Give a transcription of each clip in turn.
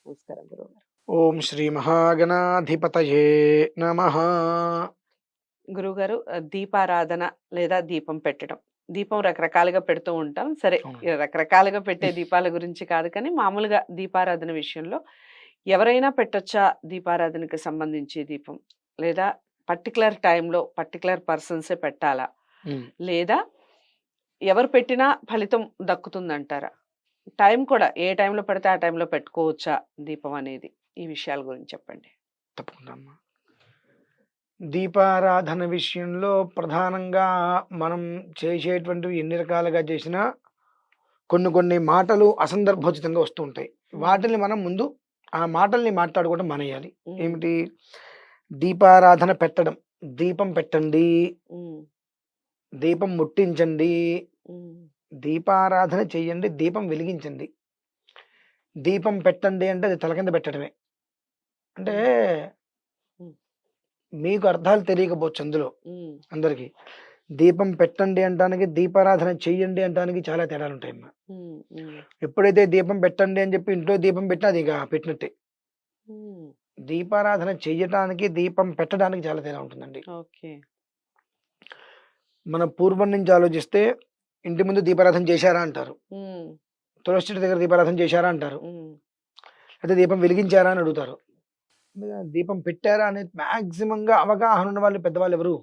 నమస్కారం గురువుగారు. ఓం శ్రీ మహాగణాధిపతయే నమః. గురువుగారు దీపారాధన లేదా దీపం పెట్టడం. దీపం రకరకాలుగా పెడుతూ ఉంటాం. సరే, అవునండి. రకరకాలుగా పెట్టే దీపాల గురించి కాదు కానీ మామూలుగా దీపారాధన విషయంలో ఎవరైనా పెట్టొచ్చా దీపారాధనకి సంబంధించి దీపం? లేదా పర్టిక్యులర్ టైంలో పర్టిక్యులర్ పర్సన్సే పెట్టాలా? హ్మ్. లేదా ఎవరు పెట్టినా ఫలితం దక్కుతుందంటారా? టైం కూడా ఏ టైంలో పెడితే ఆ టైంలో పెట్టుకోవచ్చా దీపం అనేది? ఈ విషయాల గురించి చెప్పండి. తప్పకుండా అమ్మా. దీపారాధన విషయంలో ప్రధానంగా మనం చేసేటువంటివి ఎన్ని రకాలుగా చేసినా కొన్ని మాటలు అసందర్భోచితంగా వస్తూ ఉంటాయి. వాటిని మనం ముందు ఆ మాటల్ని మాట్లాడుకోవడం మానేయాలి. హ్మ్. ఏమిటి? దీపారాధన పెట్టడం. దీపం పెట్టండి, హ్మ్. దీపం ముట్టించండి, హ్మ్. దీపారాధన చెయ్యండి, దీపం వెలిగించండి. దీపం పెట్టండి అంటే అది తల కింద పెట్టడమే. అంటే హ్మ్. మీకు అర్థాలు తెలియకపోవచ్చు అందులో హ్మ్. అందరికి. దీపం పెట్టండి అంటానికి, దీపారాధన చెయ్యండి అంటానికి చాలా తేడాలుంటాయమ్మా. హ్మ్. హ్మ్. ఎప్పుడైతే దీపం పెట్టండి అని చెప్పి ఇంట్లో దీపం పెట్టినా అది ఇక పెట్టినట్టే. హ్మ్. దీపారాధన చెయ్యటానికి, దీపం పెట్టడానికి చాలా తేడా ఉంటుందండి. ఓకే. మన పూర్వం నుంచి ఆలోచిస్తే ఇంటి ముందు దీపారాధన చేశారా అంటారు. హ్మ్. తులసి చెట్టు దగ్గర దీపారాధన చేశారా అంటారు. హ్మ్. అయితే దీపం వెలిగించారా అని అడుగుతారు. దీపం పెట్టారా అనేది మాక్సిమంగా అవగాహన ఉన్న వాళ్ళు పెద్దవాళ్ళు ఎవరు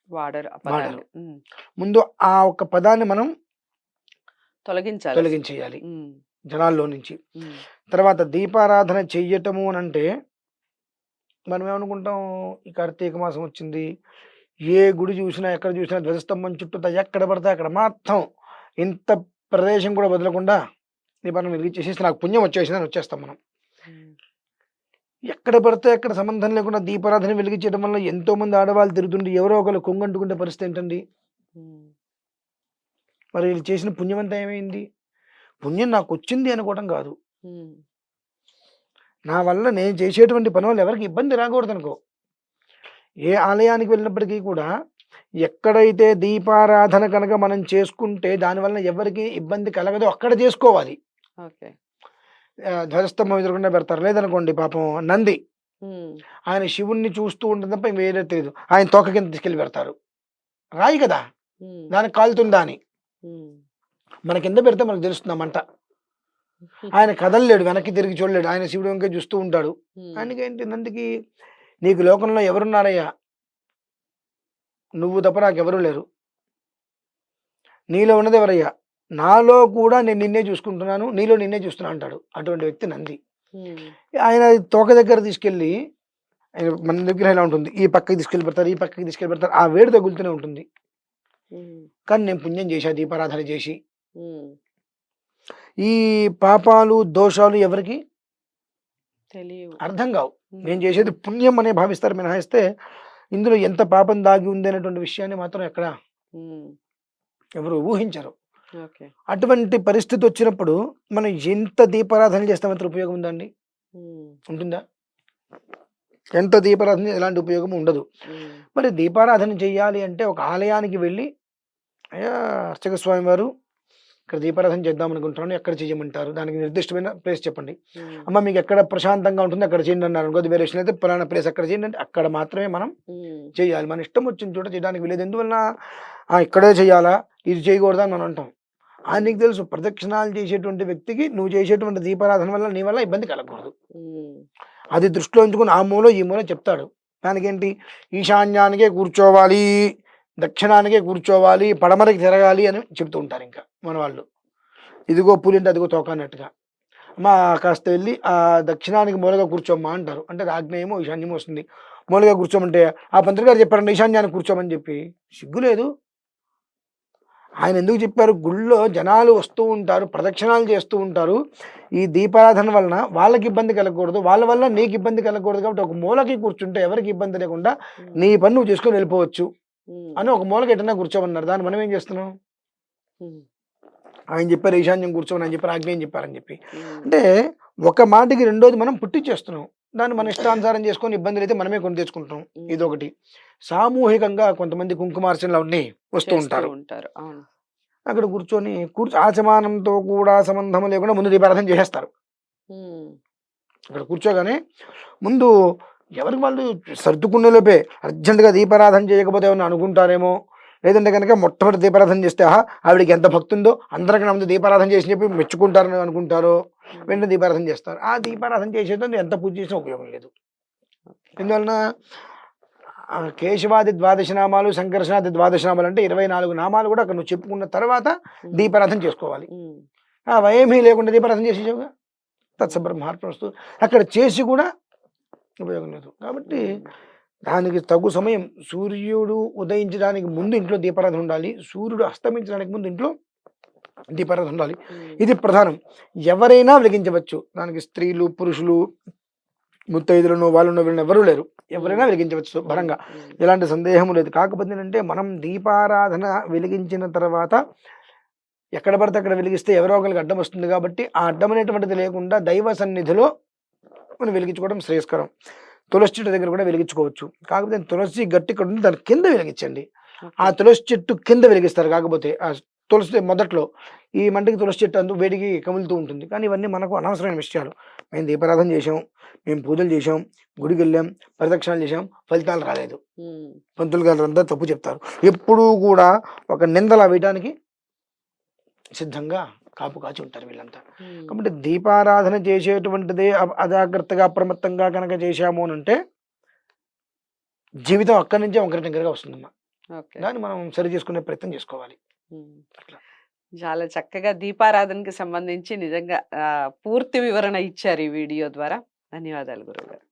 వాడరు ఆ వాడరు. పదాన్ని. హ్మ్. ముందు ఆ ఒక్క పదాన్ని మనం తొలగించాలి అసలు. తొలగించేయాలి హ్మ్. జనాల్లో నుంచి. హ్మ్. తర్వాత దీపారాధన చెయ్యటము అనంటే మనం ఏమనుకుంటాం, ఈ కార్తీక మాసం వచ్చింది. ఏ గుడి చూసినా, ఎక్కడ చూసినా ధ్వజస్తంభం చుట్టూతా ఎక్కడ పడితే అక్కడ మొత్తం ఇంత ప్రదేశం కూడా వదలకుండా దీపాన్ని వెలిగించేసేసి నాకు పుణ్యం వచ్చేసిందని వచ్చేస్తాం మనం. హ్మ్. ఎక్కడ పడితే అక్కడ సంబంధం లేకుండా దీపారాధన వెలిగించడం వల్ల ఎంతో మంది ఆడవాళ్ళు తిరుగుతుండి ఎవరో ఒకరు కొంగంటుకుంటే పరిస్థితి ఏంటండి? హ్మ్. మరి వీళ్ళు చేసిన పుణ్యం అంతా ఏమైంది? పుణ్యం నాకొచ్చింది అనుకోవడం కాదు. హ్మ్. నా వల్ల నేను చేసేటువంటి పని వల్ల ఎవరికి ఇబ్బంది రాకూడదనుకో. ఏ ఆలయానికి వెళ్ళినప్పటికీ కూడా ఎక్కడైతే దీపారాధన కనుక మనం చేసుకుంటే దానివల్ల ఎవరికీ ఇబ్బంది కలగదో అక్కడ చేసుకోవాలి. ఓకే. ధ్వజస్తంభం ఎదురుగుండా పెడతారు. లేదనుకోండి పాపం నంది. హ్మ్. ఆయన శివుడిని చూస్తూ ఉంటుంది తప్ప వేరే తెలీదు. ఆయన తోక కింద తీసుకెళ్ళి పెడతారు. రాయి కదా! హ్మ్. దానికి కాలుతుందా అని. హ్మ్. మన కింద పెడితే మనకు తెలుస్తుంది ఆ మంట. ఆయన కదలలేడు, వెనక్కి తిరిగి చూడలేడు. ఆయన శివుడి వంకే చూస్తూ ఉంటాడు. హ్మ్. ఆయనకేంటి నందికి, నీకు లోకంలో ఎవరున్నారయ్యా? నువ్వు తప్ప నాకెవరూ లేరు. నీలో ఉన్నది ఎవరయ్యా? నాలో కూడా నేను నిన్నే చూసుకుంటున్నాను. నీలో నిన్నే చూస్తున్నా అంటాడు. అటువంటి వ్యక్తి నంది. హ్మ్. ఆయన తోక దగ్గర తీసుకెళ్ళి మన దగ్గర ఎలా ఉంటుంది? ఈ పక్కకి తీసుకెళ్ళి పెడతారు, ఈ పక్కకి తీసుకెళ్ళి పెడతారు. ఆ వేడి తగులుతూనే ఉంటుంది. హ్మ్. కానీ నేను పుణ్యం చేశా దీపారాధన చేసి. హ్మ్. ఈ పాపాలు, దోషాలు ఎవరికీ తెలియవు. అర్థం కావు. హ్మ్. నేను చేసేది పుణ్యం అనే భావిస్తారు మినహాయిస్తే ఇందులో ఎంత పాపం దాగి ఉంది అనేటువంటి విషయాన్ని మాత్రం ఎక్కడ హ్మ్. ఎవరు ఊహించరు. ఓకే. అటువంటి పరిస్థితి వచ్చినప్పుడు మనం ఎంత దీపారాధన చేస్తామంత ఉపయోగం ఉందండి? హ్మ్. ఉంటుందా? ఎంత దీపారాధన ఎలాంటి ఉపయోగం ఉండదు. హ్మ్. మరి దీపారాధన చెయ్యాలి అంటే ఒక ఆలయానికి వెళ్ళి, అయ్యా అర్చక స్వామి వారు ఇక్కడ దీపారాధన చేద్దాం అనుకుంటున్నాను. ఎక్కడ చేయమంటారు? దానికి నిర్దిష్టమైన ప్లేస్ చెప్పండి. హ్మ్. అమ్మ మీకు ఎక్కడ ప్రశాంతంగా ఉంటుంది అక్కడ చేయండి అన్నారు అనుకో. అది వేరే విషయం అయితే పలానా ప్లేస్ అక్కడ చేయండి అంటే అక్కడ మాత్రమే మనం హ్మ్. చేయాలి. మన ఇష్టం వచ్చిన చోట చేయడానికి వీలేదు. ఎందువలన ఇక్కడే చేయాలా? ఇది చేయకూడదా అని మనం అంటాం. ఆయనకి తెలుసు ప్రదక్షిణాలు చేసేటువంటి వ్యక్తికి నువ్వు చేసేటువంటి దీపారాధన వల్ల నీ వల్ల ఇబ్బంది కలగకూడదు. హ్మ్. అది దృష్టిలో ఉంచుకొని ఆ మూల ఈ మూల చెప్తాడు. దానికేంటి, ఈశాన్యానికే కూర్చోవాలి, దక్షిణానికే కూర్చోవాలి, పడమరకి తిరగాలి అని చెప్తూ ఉంటారు ఇంకా మన వాళ్ళు. ఇదిగో పులింటే అదిగో తోక అన్నట్టుగా. అమ్మా కాస్త వెళ్ళి దక్షిణానికి మూలగా కూర్చోమ్మా అంటారు. అంటే ఆగ్నేయమో ఈశాన్యమో వస్తుంది. మూలగా కూర్చోమంటే ఆ పంతులు గారు చెప్పారండి ఈశాన్యానికి కూర్చోమని చెప్పి. సిగ్గు లేదు. ఆయన ఎందుకు చెప్పారు? గుళ్ళో జనాలు వస్తూ ఉంటారు, ప్రదక్షిణాలు చేస్తూ ఉంటారు. ఈ దీపారాధన వలన వాళ్ళకి ఇబ్బంది కలగకూడదు, వాళ్ళ వల్ల నీకు ఇబ్బంది కలగకూడదు కాబట్టి ఒక మూలకి కూర్చుంటే ఎవరికి ఇబ్బంది లేకుండా నీ పని నువ్వు చేసుకొని వెళ్ళిపోవచ్చు హ్మ్. అని ఒక మూలకి ఎటన్నా కూర్చోమన్నారు. దాన్ని మనం ఏం చేస్తున్నాం? హ్మ్. ఆయన చెప్పారు ఈశాన్యం కూర్చోమని, ఆయన చెప్పారు ఆగ్నేయం చెప్పారని చెప్పి. హ్మ్. అంటే ఒక మాటకి రెండోది మనం పుట్టించేస్తున్నాం. దాన్ని మన ఇష్టానుసారం చేసుకొని ఇబ్బందులు అయితే మనమే కొని తెచ్చుకుంటాం. హ్మ్. ఇదొకటి. సామూహికంగా కొంతమంది కుంకుమార్చనలు అవన్నీ వస్తూ చేస్తూ ఉంటారు. ఉంటారు. అవును. అక్కడ ఆచమానంతో కూడా సంబంధం లేకుండా ముందు దీపారాధన చేసేస్తారు. హ్మ్. అక్కడ కూర్చోగానే ముందు ఎవరికి వాళ్ళు సర్దుకునే లోపే అర్జెంటుగా దీపారాధన చేయకపోతే ఏమన్నా అనుకుంటారేమో, లేదంటే కనుక మొట్టమొదటి దీపారాధన చేస్తే ఆహా ఆవిడకి ఎంత భక్తి ఉందో అందరికన్నా ముందు దీపారాధన చేసి చెప్పి మెచ్చుకుంటారని అనుకుంటారో వెంటనే దీపారాధన చేస్తారు. ఆ దీపారాధన చేసేదో ఎంత పూజ చేసినా ఉపయోగం లేదు. ఎందువలన కేశవాది ద్వాదశ నామాలు, సంకర్షణాది ద్వాదశ నామాలు అంటే 24 నామాలు కూడా అక్కడ నువ్వు చెప్పుకున్న తర్వాత దీపారాధన చేసుకోవాలి. ఏమీ లేకుండా దీపారాధన చేసేసావుగా తత్సబ్రహ్మార్పణస్తు అక్కడ చేసి కూడా ఉపయోగం లేదు. కాబట్టి దానికి తగు సమయం సూర్యుడు ఉదయించడానికి ముందు ఇంట్లో దీపారాధన ఉండాలి, సూర్యుడు అస్తమించడానికి ముందు ఇంట్లో దీపారాధన ఉండాలి. ఇది ప్రధానం. ఎవరైనా వెలిగించవచ్చు. దానికి స్త్రీలు, పురుషులు, ముత్తైదులను వాళ్ళను వీళ్ళని ఎవరూ లేరు. ఎవరైనా వెలిగించవచ్చు శుభ్రంగా, ఎలాంటి సందేహం లేదు. కాకపోతే ఏంటంటే మనం దీపారాధన వెలిగించిన తర్వాత ఎక్కడ పడితే అక్కడ వెలిగిస్తే ఎవరో ఒకరికి అడ్డం వస్తుంది. కాబట్టి ఆ అడ్డం అనేటువంటిది లేకుండా దైవ సన్నిధిలో మనం వెలిగించుకోవడం శ్రేయస్కరం. తులసి చెట్టు దగ్గర కూడా వెలిగించుకోవచ్చు. కాకపోతే తులసి గట్టి ఇక్కడ ఉంది, దాని కింద వెలిగించండి. ఆ తులసి చెట్టు కింద వెలిగిస్తారు. కాకపోతే ఆ తులసి మొదట్లో ఈ మంటకి తులసి చెట్టు అందు వేడికి కములుతూ ఉంటుంది. కానీ ఇవన్నీ మనకు అనవసరమైన విషయాలు. మేము దీపారాధన చేసాం, మేము పూజలు చేసాం, గుడికి వెళ్ళాం, ప్రదక్షిణాలు చేసాం, ఫలితాలు రాలేదు. పంతులు గారు అంతా తప్పు చెప్తారు. ఎప్పుడూ కూడా ఒక నిందల వేయడానికి సిద్ధంగా కాపు కాచి ఉంటారు వీళ్ళంతా. కాబట్టి దీపారాధన చేసేటువంటిదే అజాగ్రత్తగా అప్రమత్తంగా కనుక చేశాము అని అంటే జీవితం అక్కడి నుంచే ఒకరి దగ్గరగా వస్తుందమ్మా. దాన్ని మనం సరి చేసుకునే ప్రయత్నం చేసుకోవాలి. చాలా చక్కగా దీపారాధనకి సంబంధించి నిజంగా పూర్తి వివరణ ఇచ్చారు ఈ వీడియో ద్వారా. ధన్యవాదాలు గురువుగారు.